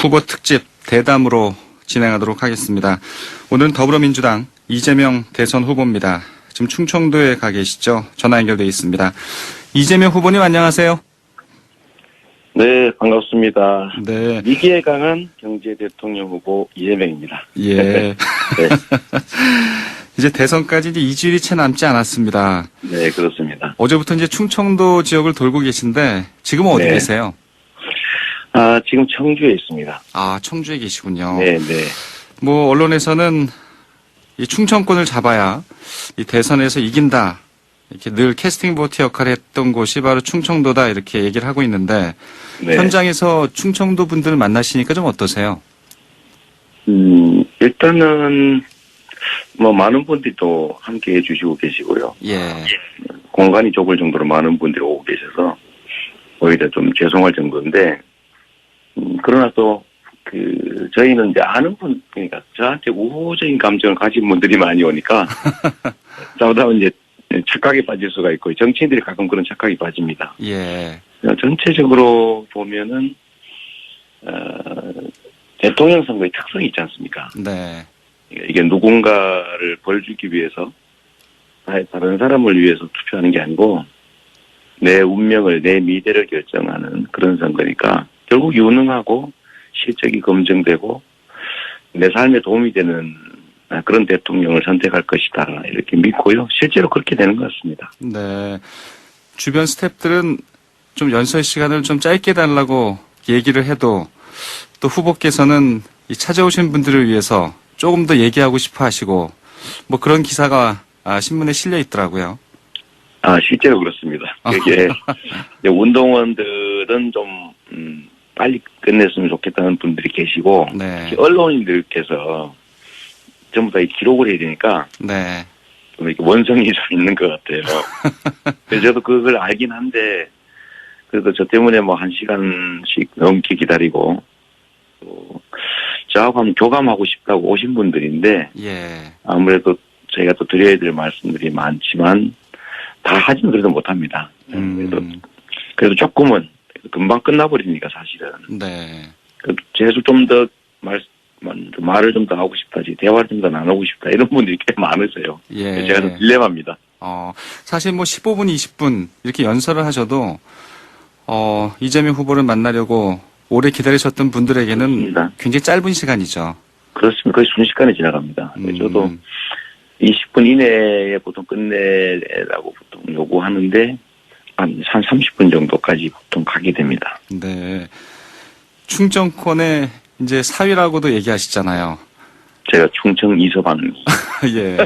후보 특집 대담으로 진행하도록 하겠습니다. 오늘은 더불어민주당 이재명 대선 후보입니다. 지금 충청도에 가 계시죠? 전화 연결되어 있습니다. 이재명 후보님 안녕하세요. 네, 반갑습니다. 네. 위기에 강한 경제 대통령 후보 이재명입니다. 예. 네. 이제 대선까지 이제 2주일이 채 남지 않았습니다. 네, 그렇습니다. 어제부터 이제 충청도 지역을 돌고 계신데 지금은 어디 네. 계세요? 지금 청주에 있습니다. 아, 청주에 계시군요. 네, 네. 뭐 언론에서는 이 충청권을 잡아야 이 대선에서 이긴다. 이렇게 늘 캐스팅 보트 역할을 했던 곳이 바로 충청도다 이렇게 얘기를 하고 있는데 네. 현장에서 충청도 분들을 만나시니까 좀 어떠세요? 일단은 뭐 많은 분들이 또 함께 해주시고 계시고요. 예. 공간이 좁을 정도로 많은 분들이 오고 계셔서 오히려 좀 죄송할 정도인데 그러나 또 저희는 이제 아는 분, 그러니까 저한테 우호적인 감정을 가진 분들이 많이 오니까 싸우다 보면 이제 착각에 빠질 수가 있고 정치인들이 가끔 그런 착각에 빠집니다. 예. 전체적으로 보면은 대통령 선거의 특성이 있지 않습니까? 네. 이게 누군가를 벌 주기 위해서 다른 사람을 위해서 투표하는 게 아니고 내 운명을 내 미래를 결정하는 그런 선거니까 결국 유능하고 실적이 검증되고 내 삶에 도움이 되는 그런 대통령을 선택할 것이다 이렇게 믿고요. 실제로 그렇게 되는 것 같습니다. 네. 주변 스태프들은 좀 연설 시간을 좀 짧게 달라고 얘기를 해도 또 후보께서는 이 찾아오신 분들을 위해서 조금 더 얘기하고 싶어 하시고 뭐 그런 기사가 신문에 실려 있더라고요. 실제로 그렇습니다. 이게 운동원들은 좀 빨리 끝냈으면 좋겠다는 분들이 계시고 네. 언론인들께서 전부 다 기록을 해야 되니까 네. 좀 이렇게 원성이 좀 있는 것 같아요. 그래서 저도 그걸 알긴 한데 그래도 저 때문에 뭐 1시간씩 넘게 기다리고 또 저하고 한번 교감하고 싶다고 오신 분들인데 예. 아무래도 저희가 또 드려야 될 말씀들이 많지만 다 하지는 그래도 못합니다. 그래도 조금은 금방 끝나버리니까 사실은. 네. 그래도 제수 좀 더 말을 좀 더 하고 싶다지 대화를 좀 더 나누고 싶다 이런 분들이 꽤 많으세요. 예. 제가 좀 딜레마입니다. 사실 뭐 15분, 20분 이렇게 연설을 하셔도 이재명 후보를 만나려고 오래 기다리셨던 분들에게는 그렇습니다. 굉장히 짧은 시간이죠. 그렇습니다. 거의 순식간에 지나갑니다. 저도 20분 이내에 보통 끝내라고 보통 요구하는데 한 30분 정도까지 보통 가게 됩니다. 네. 충청권의 이제 사위라고도 얘기하시잖아요. 제가 충청 이서방. 예.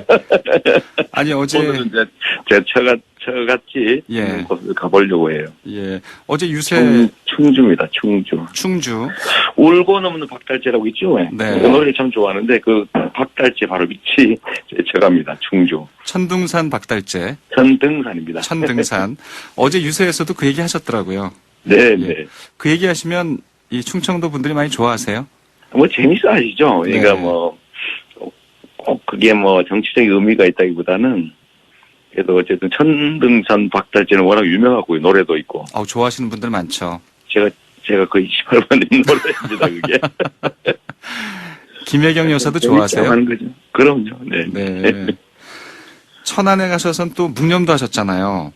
아니 어제 오늘은 제가 처같이 예. 곳을 가보려고 해요. 예. 어제 유세 충주입니다. 충주. 충주. 울고 넘는 박달재라고 있죠. 네. 그 노래 참 좋아하는데 그 박달재 바로 밑이 저갑니다. 충주. 천둥산 박달재. 천등산입니다. 천등산. 어제 유세에서도 그 얘기 하셨더라고요. 네, 예. 네. 그 얘기 하시면 이 충청도 분들이 많이 좋아하세요? 뭐 재밌어 하시죠. 그러니까 네. 꼭 그게 뭐 정치적인 의미가 있다기보다는 그래도 어쨌든 천등산 박달재는 워낙 유명하고 노래도 있고. 좋아하시는 분들 많죠. 제가 거의 18번의 노래입니다, 그게. 김혜경 여사도 좋아하세요? 하는 거죠. 그럼요, 네. 네. 천안에 가셔서는 또 묵념도 하셨잖아요.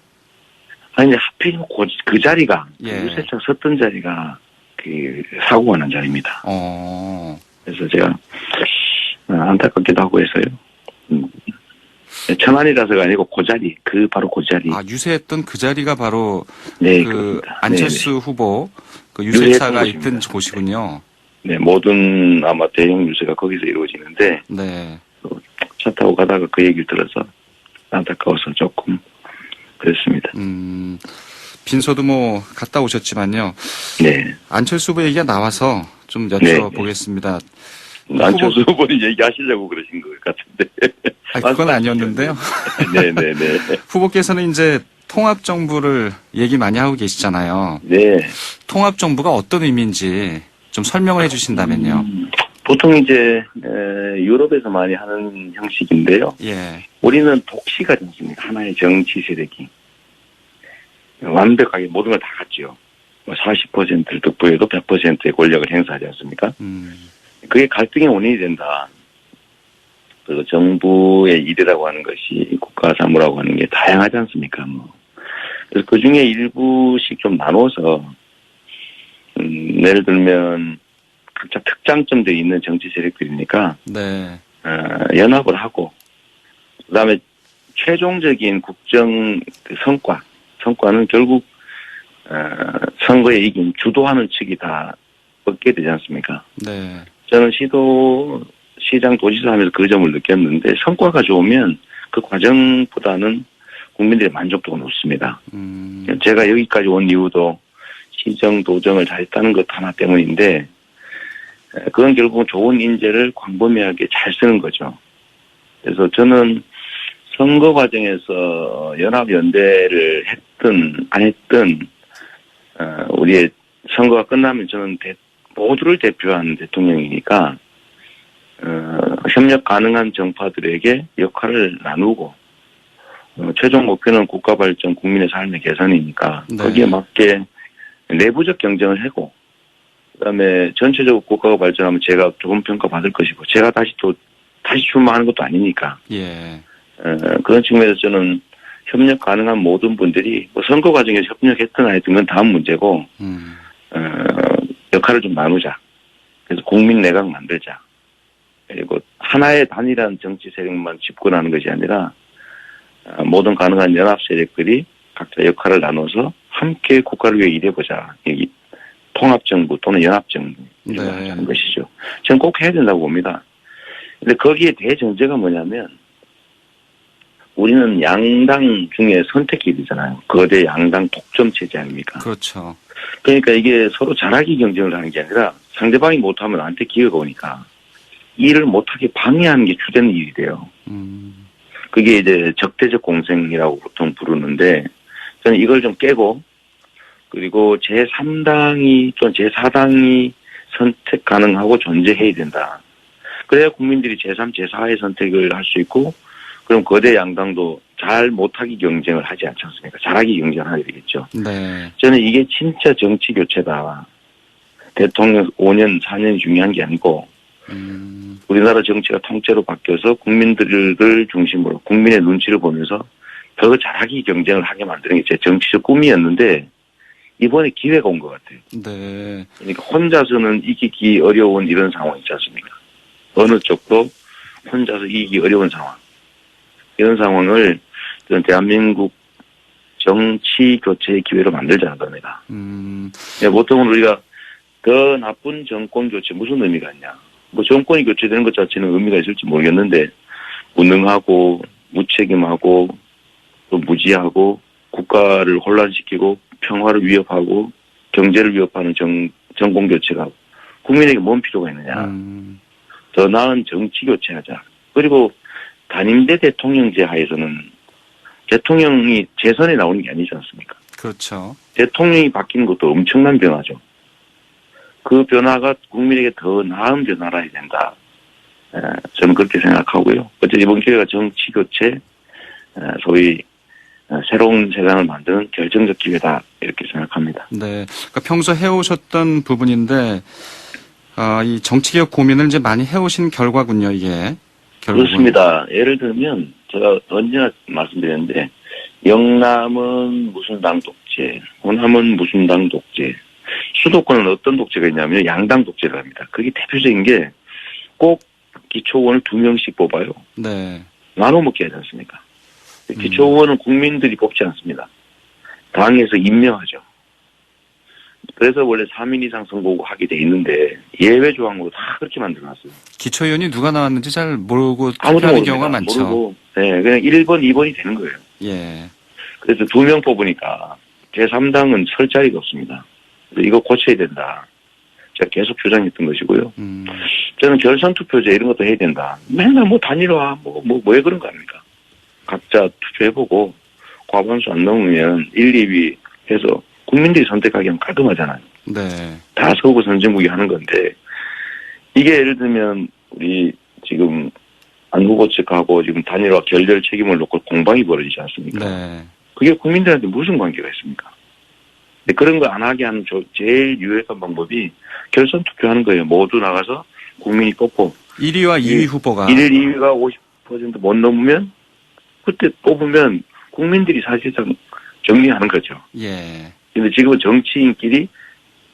아니, 하필 그 자리가, 예. 유세차 섰던 자리가 사고가 난 자리입니다. 그래서 제가 안타깝기도 하고 해서요. 천안이라서가 아니고 그 자리, 바로 그 자리. 유세했던 그 자리가 바로 네, 그 그렇습니다. 안철수 네네. 후보 그 유세차가 유세했던 있던 곳입니다. 곳이군요. 네, 모든 아마 대형 유세가 거기서 이루어지는데 네. 차 타고 가다가 그 얘기를 들어서 안타까워서 조금 그랬습니다. 빈소도 뭐 갔다 오셨지만요. 네. 안철수 후보 얘기가 나와서 좀 여쭤보겠습니다. 안철수 후보는 얘기하시려고 그러신 것 같은데. 그건 아니었는데요. 네네네. 후보께서는 이제 통합정부를 얘기 많이 하고 계시잖아요. 네. 통합정부가 어떤 의미인지 좀 설명을 해 주신다면요. 보통 이제 유럽에서 많이 하는 형식인데요. 예. 우리는 독시가 정치입니다. 하나의 정치 세력이 완벽하게 모든 걸 다 갖죠. 40%를 득표해도 100%의 권력을 행사하지 않습니까? 음. 그게 갈등의 원인이 된다. 그리고 정부의 일이라고 하는 것이 국가 사무라고 하는 게 다양하지 않습니까? 뭐. 그래서 그 중에 일부씩 좀 나눠서, 예를 들면, 각자 특장점들이 있는 정치 세력들이니까, 네. 연합을 하고, 그 다음에 최종적인 국정 성과는 결국, 선거에 이긴 주도하는 측이 다 얻게 되지 않습니까? 네. 저는 시장 도지사 하면서 그 점을 느꼈는데 성과가 좋으면 그 과정보다는 국민들의 만족도가 높습니다. 제가 여기까지 온 이유도 시정 도정을 잘했다는 것 하나 때문인데 그건 결국은 좋은 인재를 광범위하게 잘 쓰는 거죠. 그래서 저는 선거 과정에서 연합연대를 했든 안 했든 우리의 선거가 끝나면 저는 모두를 대표하는 대통령이니까 협력 가능한 정파들에게 역할을 나누고 최종 목표는 국가 발전, 국민의 삶의 개선이니까 네. 거기에 맞게 내부적 경쟁을 하고 그다음에 전체적으로 국가가 발전하면 제가 좋은 평가 받을 것이고 제가 다시 출마하는 것도 아니니까 예. 그런 측면에서 저는 협력 가능한 모든 분들이 뭐 선거 과정에서 협력했든 안 했든 건 다음 문제고 역할을 좀 나누자. 그래서 국민 내각 만들자. 그리고 하나의 단일한 정치 세력만 집권하는 것이 아니라 모든 가능한 연합 세력들이 각자 역할을 나눠서 함께 국가를 위해 일해보자. 이 통합정부 또는 연합정부 이런 걸 하자는 것이죠. 저는 꼭 해야 된다고 봅니다. 근데 거기에 대전제가 뭐냐면 우리는 양당 중에 선택기이잖아요. 거대 양당 독점 체제 아닙니까? 그렇죠. 그러니까 이게 서로 잘하기 경쟁을 하는 게 아니라 상대방이 못하면 나한테 기회가 오니까 일을 못하게 방해하는 게 주된 일이 돼요. 그게 이제 적대적 공생이라고 보통 부르는데 저는 이걸 좀 깨고 그리고 제3당이 또는 제4당이 선택 가능하고 존재해야 된다. 그래야 국민들이 제3, 제4의 선택을 할 수 있고 그럼 거대 양당도 잘 못하기 경쟁을 하지 않지 않습니까? 잘하기 경쟁을 하게 되겠죠. 네. 저는 이게 진짜 정치 교체다. 대통령 5년, 4년이 중요한 게 아니고 우리나라 정치가 통째로 바뀌어서 국민들을 중심으로 국민의 눈치를 보면서 더 잘하기 경쟁을 하게 만드는 게 제 정치적 꿈이었는데 이번에 기회가 온 것 같아요. 네. 그러니까 혼자서는 이기기 어려운 이런 상황 있지 않습니까? 어느 쪽도 혼자서 이기기 어려운 상황. 이런 상황을 대한민국 정치 교체의 기회로 만들자는 겁니다. 보통은 우리가 더 나쁜 정권 교체 무슨 의미가 있냐. 뭐 정권이 교체되는 것 자체는 의미가 있을지 모르겠는데 무능하고 무책임하고 또 무지하고 국가를 혼란시키고 평화를 위협하고 경제를 위협하는 정권 교체가 국민에게 뭔 필요가 있느냐. 더 나은 정치 교체하자. 그리고 단임대 대통령제 하에서는 대통령이 재선에 나오는 게 아니지 않습니까? 그렇죠. 대통령이 바뀌는 것도 엄청난 변화죠. 그 변화가 국민에게 더 나은 변화라 해야 된다. 저는 그렇게 생각하고요. 어쨌든 이번 기회가 정치 교체, 소위 새로운 세상을 만드는 결정적 기회다 이렇게 생각합니다. 네. 그러니까 평소 해오셨던 부분인데 이 정치개혁 고민을 이제 많이 해오신 결과군요, 이게. 결국은. 그렇습니다. 예를 들면 제가 언제나 말씀드렸는데 영남은 무슨 당 독재, 호남은 무슨 당 독재, 수도권은 어떤 독재가 있냐면 양당 독재를 합니다. 그게 대표적인 게 꼭 기초의원을 2명씩 뽑아요. 네. 나눠 먹게 하지 않습니까? 기초의원은 국민들이 뽑지 않습니다. 당에서 임명하죠. 그래서 원래 3인 이상 선거구 하게 돼 있는데 예외 조항으로 다 그렇게 만들어놨어요. 기초의원이 누가 나왔는지 잘 모르고 아무도 투표하는 모릅니다. 경우가 많죠. 모르고, 네, 그냥 1번, 2번이 되는 거예요. 예. 그래서 2명 뽑으니까 제3당은 설 자리가 없습니다. 그래서 이거 고쳐야 된다. 제가 계속 주장했던 것이고요. 저는 결선 투표제 이런 것도 해야 된다. 맨날 뭐 단일화, 왜 그런 거 아닙니까? 각자 투표해보고 과반수 안 넘으면 1, 2위 해서 국민들이 선택하기엔 깔끔하잖아요. 네. 다 서구 선진국이 하는 건데 이게 예를 들면 우리 지금 안 후보 측하고 지금 단일화 결렬 책임을 놓고 공방이 벌어지지 않습니까? 네. 그게 국민들한테 무슨 관계가 있습니까? 근데 그런 거 안 하게 하는 제일 유효한 방법이 결선 투표하는 거예요. 모두 나가서 국민이 뽑고 1위와 2위 후보가 1위, 2위가 50%못 넘으면 그때 뽑으면 국민들이 사실상 정리하는 거죠. 예. 근데 지금은 정치인끼리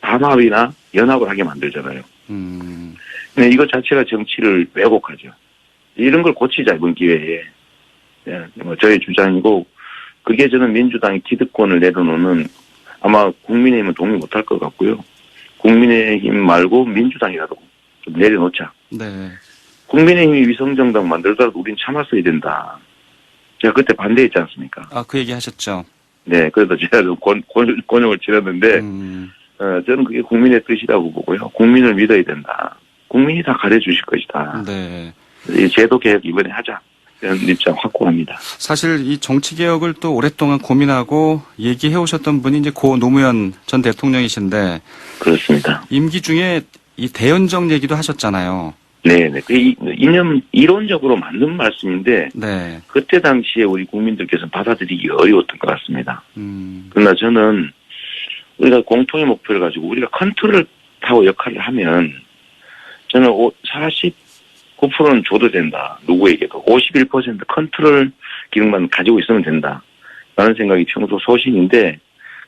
담합이나 연합을 하게 만들잖아요. 근데 이것 자체가 정치를 왜곡하죠. 이런 걸 고치자, 이번 기회에. 예, 뭐 저의 주장이고, 그게 저는 민주당이 기득권을 내려놓는 아마 국민의힘은 동의 못할 것 같고요. 국민의힘 말고 민주당이라도 좀 내려놓자. 네. 국민의힘이 위성정당 만들더라도 우린 참았어야 된다. 제가 그때 반대했지 않습니까? 아, 그 얘기 하셨죠. 네, 그래서 제가 좀 권역을 치렀는데, 저는 그게 국민의 뜻이라고 보고요. 국민을 믿어야 된다. 국민이 다 가려주실 것이다. 네. 이 제도 개혁 이번에 하자. 이런 입장 확고합니다. 사실 이 정치 개혁을 또 오랫동안 고민하고 얘기해 오셨던 분이 이제 고 노무현 전 대통령이신데 그렇습니다. 임기 중에 이 대연정 얘기도 하셨잖아요. 네네. 그 이론적으로 맞는 말씀인데, 네. 그때 당시에 우리 국민들께서는 받아들이기 어려웠던 것 같습니다. 그러나 저는 우리가 공통의 목표를 가지고 우리가 컨트롤 타워 역할을 하면 저는 49%는 줘도 된다. 누구에게도. 51% 컨트롤 기능만 가지고 있으면 된다. 라는 생각이 평소 소신인데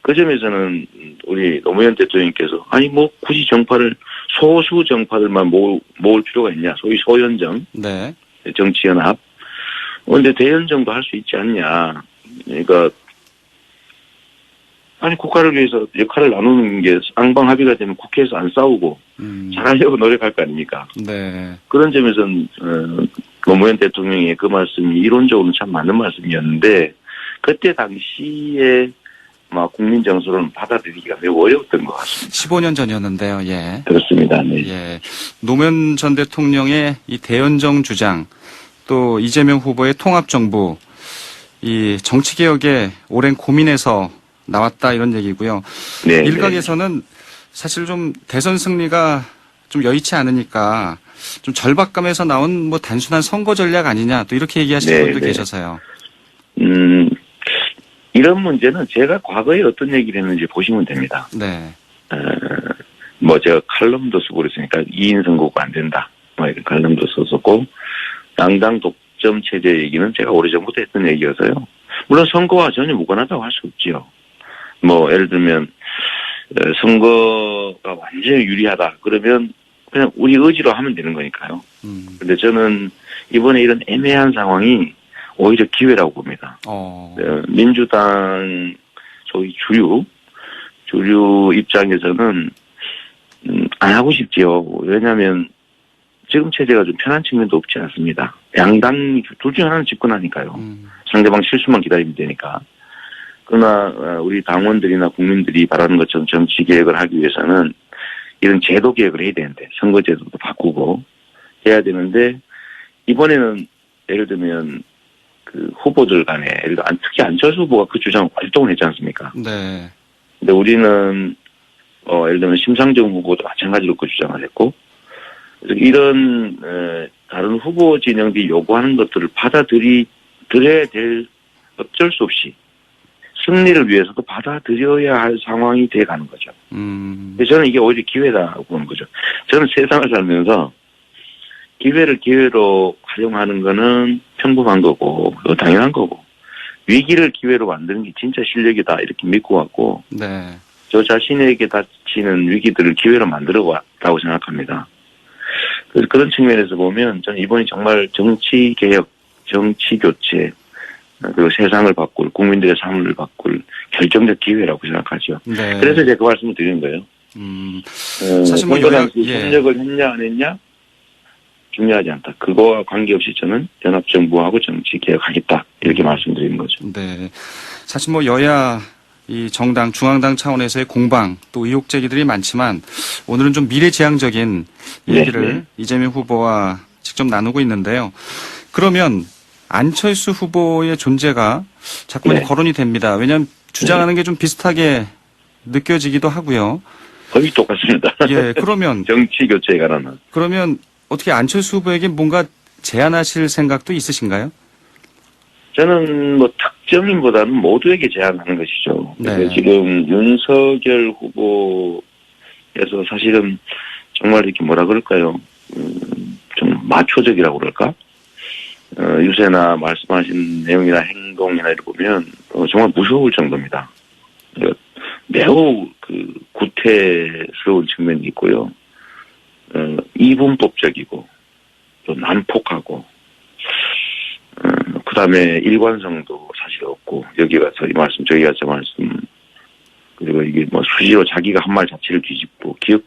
그 점에서는 우리 노무현 대통령님께서 아니 뭐 굳이 소수 정파들만 모을 필요가 있냐. 소위 소연정. 네. 정치연합. 근데 대연정도 할 수 있지 않냐. 그러니까 아니 국가를 위해서 역할을 나누는 게 쌍방합의가 되면 국회에서 안 싸우고 잘하려고 노력할 거 아닙니까? 네. 그런 점에서는 노무현 대통령의 그 말씀이 이론적으로는 참 맞는 말씀이었는데 그때 당시에 국민 정서로는 받아들이기가 매우 어려웠던 것 같습니다. 15년 전이었는데요. 예. 그렇습니다. 네. 예. 노무현 전 대통령의 이 대연정 주장 또 이재명 후보의 통합정부 이 정치개혁에 오랜 고민에서 나왔다 이런 얘기고요. 네, 일각에서는 사실 좀 대선 승리가 좀 여의치 않으니까 좀 절박감에서 나온 뭐 단순한 선거 전략 아니냐 또 이렇게 얘기하시는 네, 분도 네. 계셔서요. 이런 문제는 제가 과거에 어떤 얘기를 했는지 보시면 됩니다. 네. 제가 칼럼도 쓰고 그랬으니까 2인 선거가 안 된다. 이런 칼럼도 썼었고 양당 독점 체제 얘기는 제가 오래전부터 했던 얘기여서요. 물론 선거와 전혀 무관하다고 할 수 없지요. 예를 들면 선거가 완전히 유리하다. 그러면 그냥 우리 의지로 하면 되는 거니까요. 근데 저는 이번에 이런 애매한 상황이 오히려 기회라고 봅니다. 민주당 소위 주류 입장에서는 안 하고 싶지요. 왜냐하면 지금 체제가 좀 편한 측면도 없지 않습니다. 양당 둘 중에 하나는 집권하니까요. 상대방 실수만 기다리면 되니까. 그러나 우리 당원들이나 국민들이 바라는 것처럼 정치 개혁을 하기 위해서는 이런 제도 개혁을 해야 되는데 선거제도도 바꾸고 해야 되는데 이번에는 예를 들면 그 후보들 간에 예를 들어 특히 안철수 후보가 그 주장을 활동을 했지 않습니까? 네. 근데 우리는 예를 들면 심상정 후보도 마찬가지로 그 주장을 했고 이런 다른 후보 진영들이 요구하는 것들을 받아들여야 될 어쩔 수 없이 승리를 위해서도 받아들여야 할 상황이 돼가는 거죠. 근데 저는 이게 오히려 기회다고 보는 거죠. 저는 세상을 살면서 기회를 기회로 활용하는 거는 평범한 거고 당연한 거고 위기를 기회로 만드는 게 진짜 실력이다 이렇게 믿고 왔고 네. 저 자신에게 닥치는 위기들을 기회로 만들어 왔다고 생각합니다. 그래서 그런 측면에서 보면 저는 이번이 정말 정치 개혁, 정치 교체 그리고 세상을 바꿀 국민들의 삶을 바꿀 결정적 기회라고 생각하죠. 네. 그래서 제가 그 말씀을 드리는 거예요. 사실 뭐 협력을 했냐 안 했냐 중요하지 않다. 그거와 관계없이 저는 연합정부하고 정치 개혁하겠다 이렇게 말씀드리는 거죠. 네. 사실 뭐 여야 이 정당 중앙당 차원에서의 공방 또 의혹 제기들이 많지만 오늘은 좀 미래지향적인 얘기를 네. 이재명 후보와 직접 나누고 있는데요. 그러면 안철수 후보의 존재가 자꾸만 네. 거론이 됩니다. 왜냐하면 주장하는 게 좀 비슷하게 느껴지기도 하고요. 거의 똑같습니다. 예, 그러면 정치 교체에 관한 그러면 어떻게 안철수 후보에게 뭔가 제안하실 생각도 있으신가요? 저는 뭐 특정인보다는 모두에게 제안하는 것이죠. 그래서 네. 지금 윤석열 후보에서 사실은 정말 이렇게 뭐라 그럴까요? 좀 마초적이라고 그럴까? 유세나 말씀하신 내용이나 행동이나 이를 보면 정말 무서울 정도입니다. 매우 구태스러운 측면이 있고요. 이분법적이고 또 난폭하고 그다음에 일관성도 사실 없고 여기 가서 이 말씀 저기 가서 말씀 그리고 이게 뭐 수시로 자기가 한 말 자체를 뒤집고 기억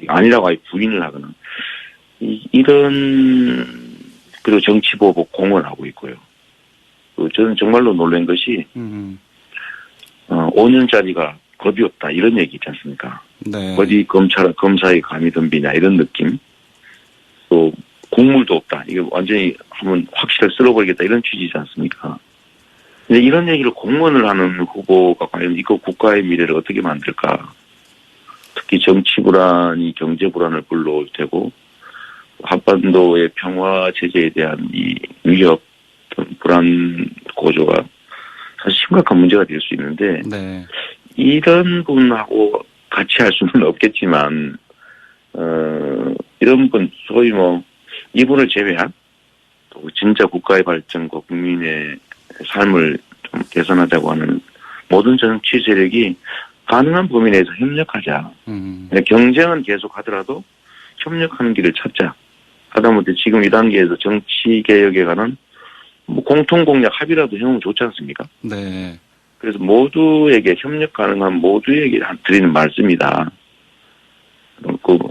아니라고 아예 부인을 하거나 이런 그리고 정치 보복 공언하고 있고요. 저는 정말로 놀란 것이 5년짜리가 겁이 없다 이런 얘기 있지 않습니까? 네. 어디 검사에 감히 덤비냐 이런 느낌. 또 국물도 없다. 이게 완전히 한번 확실하게 쓸어버리겠다 이런 취지지 않습니까? 근데 이런 얘기를 공언을 하는 후보가 과연 이거 국가의 미래를 어떻게 만들까? 특히 정치 불안이 경제 불안을 불러올 테고 한반도의 평화 체제에 대한 이 위협, 불안 고조가 사실 심각한 문제가 될 수 있는데 네. 이런 분하고 같이 할 수는 없겠지만 이런 분 소위 뭐 이분을 제외한 또 진짜 국가의 발전과 국민의 삶을 좀 개선하자고 하는 모든 정치 세력이 가능한 범위 내에서 협력하자. 경쟁은 계속하더라도 협력하는 길을 찾자. 하다못해 지금 이 단계에서 정치 개혁에 관한 뭐 공통 공약 합의라도 해오면 좋지 않습니까? 네. 그래서 모두에게 협력 가능한 모두에게 드리는 말씀이다.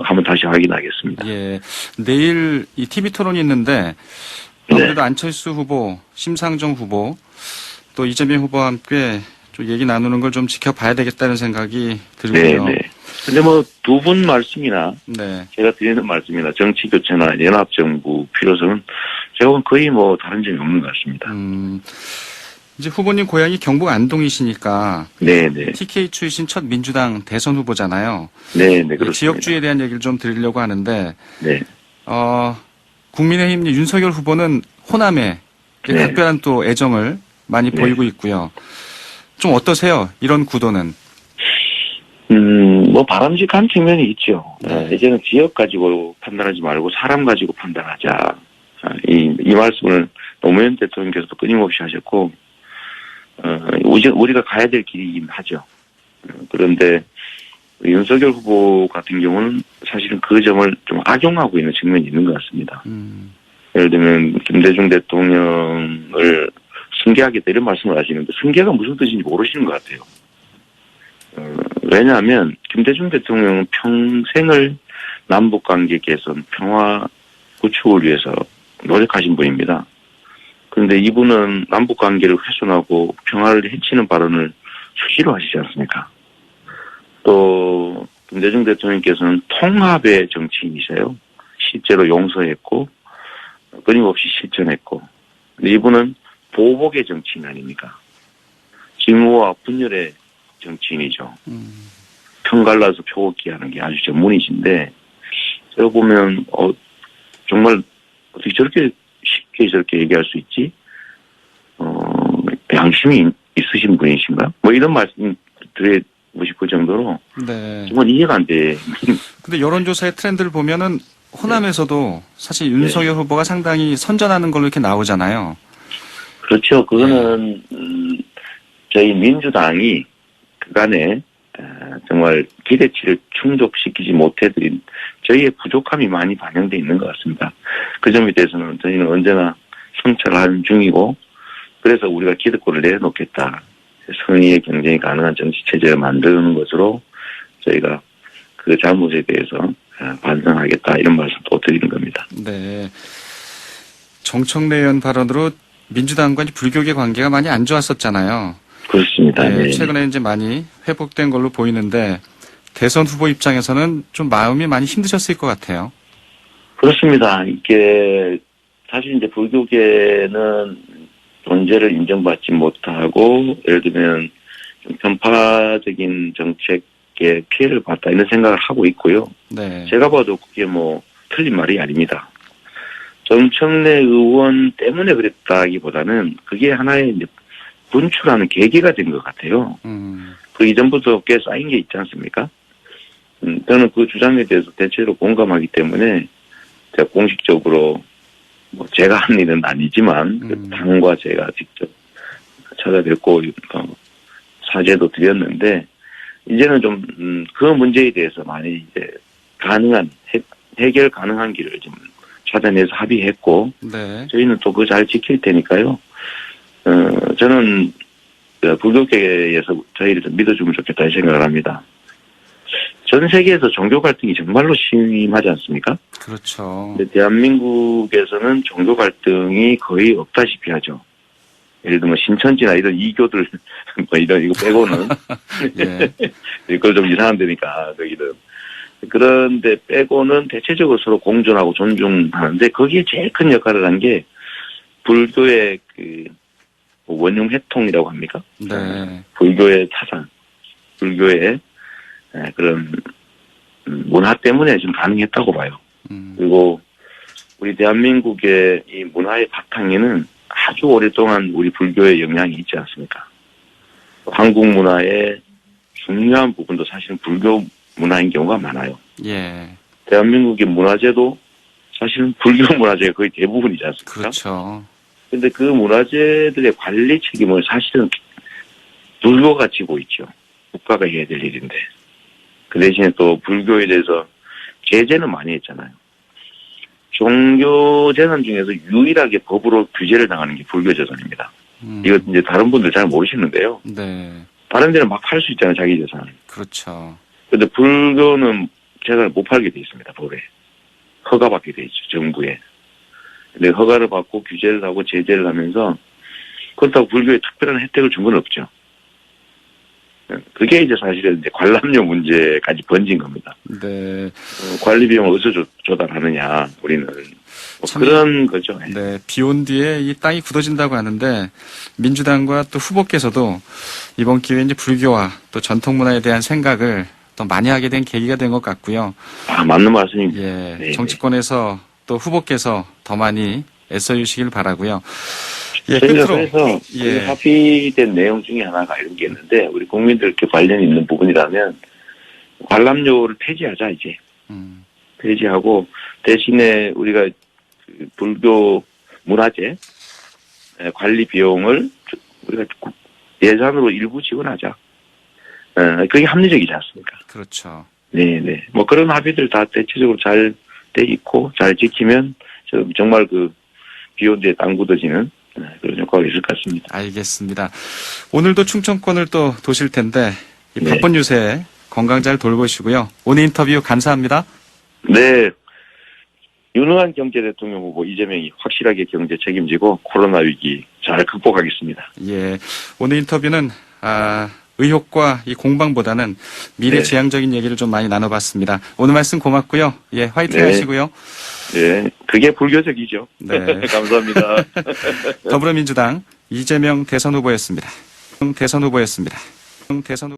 한번 다시 확인하겠습니다. 예. 내일 이 TV 토론이 있는데 아무래도 안철수 후보, 심상정 후보, 또 이재명 후보와 함께 좀 얘기 나누는 걸 좀 지켜봐야 되겠다는 생각이 들고요. 네. 근데 뭐 두 분 말씀이나 네. 제가 드리는 말씀이나 정치 교체나 연합 정부 필요성은 제가 보면 거의 뭐 다른 점이 없는 것 같습니다. 이제 후보님 고향이 경북 안동이시니까 네네. TK 출신 첫 민주당 대선 후보잖아요. 네네 그렇습니다. 지역주의에 대한 얘기를 좀 드리려고 하는데 네. 국민의힘 윤석열 후보는 호남에 네. 각별한 또 애정을 많이 보이고 있고요. 좀 어떠세요? 이런 구도는? 뭐 바람직한 측면이 있죠. 네. 이제는 지역 가지고 판단하지 말고 사람 가지고 판단하자. 이 말씀을 노무현 대통령께서도 끊임없이 하셨고, 우리가 가야 될 길이긴 하죠. 그런데 윤석열 후보 같은 경우는 사실은 그 점을 좀 악용하고 있는 측면이 있는 것 같습니다. 예를 들면 김대중 대통령을 승계하겠다 이런 말씀을 하시는데 승계가 무슨 뜻인지 모르시는 것 같아요. 왜냐하면 김대중 대통령은 평생을 남북관계 개선, 평화 구축을 위해서 노력하신 분입니다. 그런데 이분은 남북관계를 훼손하고 평화를 해치는 발언을 수시로 하시지 않습니까? 또 김대중 대통령께서는 통합의 정치인이세요. 실제로 용서했고 끊임없이 실천했고, 근데 이분은 보복의 정치인 아닙니까? 증오와 분열의 정치인이죠. 편 갈라서 표곡기 하는 게 아주 전문이신데, 제가 보면 정말 어떻게 저렇게 쉽게 저렇게 얘기할 수 있지? 양심이 있으신 분이신가? 뭐 이런 말씀 드리고 싶을 정도로 네. 정말 이해가 안 돼. 근데 여론조사의 트렌드를 보면은 호남에서도 사실 윤석열 후보가 상당히 선전하는 걸로 이렇게 나오잖아요. 그렇죠. 그거는 저희 민주당이 그간에 정말 기대치를 충족시키지 못해드린 저희의 부족함이 많이 반영돼 있는 것 같습니다. 그 점에 대해서는 저희는 언제나 성찰하는 중이고, 그래서 우리가 기득권을 내려놓겠다. 선의의 경쟁이 가능한 정치체제를 만드는 것으로 저희가 그 잘못에 대해서 반성하겠다 이런 말씀도 드리는 겁니다. 네. 정청래 의원 발언으로 민주당과 불교계 관계가 많이 안 좋았었잖아요. 그렇습니다. 네, 네. 최근에 이제 많이 회복된 걸로 보이는데 대선 후보 입장에서는 좀 마음이 많이 힘드셨을 것 같아요. 그렇습니다. 이게 사실 이제 불교계는 존재를 인정받지 못하고 예를 들면 좀 편파적인 정책에 피해를 봤다 이런 생각을 하고 있고요. 네. 제가 봐도 그게 뭐 틀린 말이 아닙니다. 정청래 의원 때문에 그랬다기보다는 그게 하나의 이제 분출하는 계기가 된 것 같아요. 그 이전부터 꽤 쌓인 게 있지 않습니까? 저는 그 주장에 대해서 대체로 공감하기 때문에 제가 공식적으로 뭐 제가 한 일은 아니지만 그 당과 제가 직접 찾아뵙고 사죄도 드렸는데 이제는 좀 그 문제에 대해서 많이 이제 가능한 해결 가능한 길을 좀 찾아내서 합의했고 네. 저희는 또 그거 잘 지킬 테니까요. 저는 불교계에서 저희를 좀 믿어주면 좋겠다는 생각을 합니다. 전 세계에서 종교 갈등이 정말로 심하지 않습니까? 그렇죠. 근데 대한민국에서는 종교 갈등이 거의 없다시피 하죠. 예를 들면 신천지나 이런 이교들 뭐 이거 빼고는 예. 이거 좀 이상한 데니까 거기는 그런데 빼고는 대체적으로 서로 공존하고 존중하는데 거기에 제일 큰 역할을 한 게 불교의 그 원흉 회통이라고 합니까? 네. 불교의 타산, 불교의 그런 문화 때문에 지금 가능했다고 봐요. 그리고 우리 대한민국의 이 문화의 바탕에는 아주 오랫동안 우리 불교의 영향이 있지 않습니까? 한국 문화의 중요한 부분도 사실은 불교 문화인 경우가 많아요. 예. 대한민국의 문화재도 사실은 불교 문화재가 거의 대부분이지 않습니까? 그렇죠. 근데 그 문화재들의 관리 책임을 사실은 불교가 지고 있죠. 국가가 해야 될 일인데. 그 대신에 또 불교에 대해서 제재는 많이 했잖아요. 종교재산 중에서 유일하게 법으로 규제를 당하는 게 불교재산입니다. 이거 이제 다른 분들 잘 모르시는데요. 네. 다른 데는 막 팔 수 있잖아요, 자기 재산. 그렇죠. 근데 불교는 재산을 못 팔게 돼 있습니다, 법에. 허가받게 돼 있죠, 정부에. 근데 허가를 받고 규제를 하고 제재를 하면서 그렇다고 불교에 특별한 혜택을 준 건 없죠. 그게 이제 사실은 이제 관람료 문제까지 번진 겁니다. 네. 관리 비용을 어디서 조달하느냐, 우리는. 뭐 그런 거죠. 네. 비 온 뒤에 이 땅이 굳어진다고 하는데 민주당과 또 후보께서도 이번 기회에 이제 불교와 또 전통 문화에 대한 생각을 더 많이 하게 된 계기가 된 것 같고요. 아, 맞는 말씀입니다. 예. 네, 정치권에서 또 후보께서 더 많이 애써 주시길 바라고요. 예, 저희가 끝으로 그래서 예. 합의된 내용 중에 하나가 이런 게 있는데 우리 국민들께 관련이 있는 부분이라면 관람료를 폐지하자 이제. 폐지하고 대신에 우리가 그 불교 문화재 관리 비용을 우리가 예산으로 일부 지원하자. 그게 합리적이지 않습니까? 그렇죠. 네네. 뭐 그런 합의들 다 대체적으로 잘 돼 있고 잘 지키면 정말 그 비온 뒤에 땅 굳어지는 그런 효과가 있을 것 같습니다. 알겠습니다. 오늘도 충청권을 또 도실 텐데 이 네. 바쁜 유세에 건강 잘 돌보시고요. 오늘 인터뷰 감사합니다. 네. 유능한 경제 대통령 후보 이재명이 확실하게 경제 책임지고 코로나 위기 잘 극복하겠습니다. 예. 오늘 인터뷰는 의혹과 이 공방보다는 미래지향적인 얘기를 좀 많이 나눠봤습니다. 오늘 말씀 고맙고요. 예, 화이팅 네. 하시고요. 네. 그게 불교적이죠. 네. 감사합니다. 더불어민주당 이재명 대선 후보였습니다. 대선 후보였습니다. 대선 후보